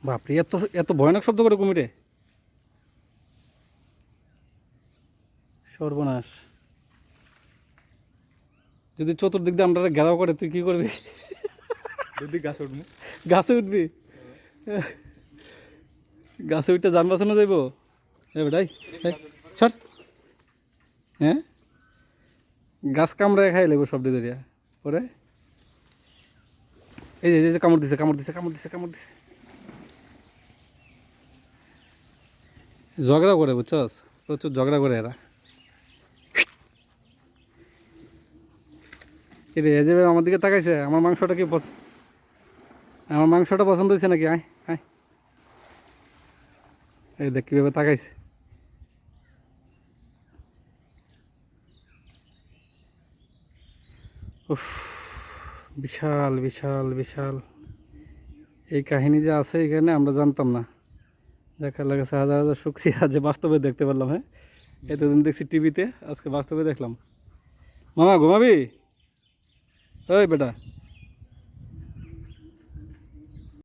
বাপরে, এত এত ভয়ানক শব্দ করে কুমিরে! সর্বনাশ! যদি চতুর্দিক দিয়ে আমরা ঘেরাও করে, তুই কি করবি? যদি গাছ উঠবো। গাছে উঠবি? গাছে উঠতে যান বাঁচানো যাইব? এ বেটাই, সর! হ্যাঁ, গাছ কামড়ায় খাই লাগবো সব ধরিয়া পরে। এই যে এই যে কামড় দিছে, কামড় দিছে, কামড় দিছে, কামড় দিছে। ঝগড়া করে, বুঝছস? প্রচুর ঝগড়া করে এরা। রে এই যে আমার দিকে তাকাইছে, আমার মাংসটা কি আমার মাংসটা পছন্দ হয়েছে নাকি? আয় আয়, এই দেখ কীভাবে তাকাইছে। উফ, বিশাল বিশাল বিশাল এই কাহিনী যে আছে এখানে, আমরা জানতাম না। দেখার লাগেছে হাজার হাজার শুক্রিয়া যে বাস্তবে দেখতে পারলাম। হ্যাঁ, এতদিন দেখছি টিভিতে, আজকে বাস্তবে দেখলাম। মামা ঘুমাবি? ওই বেটা।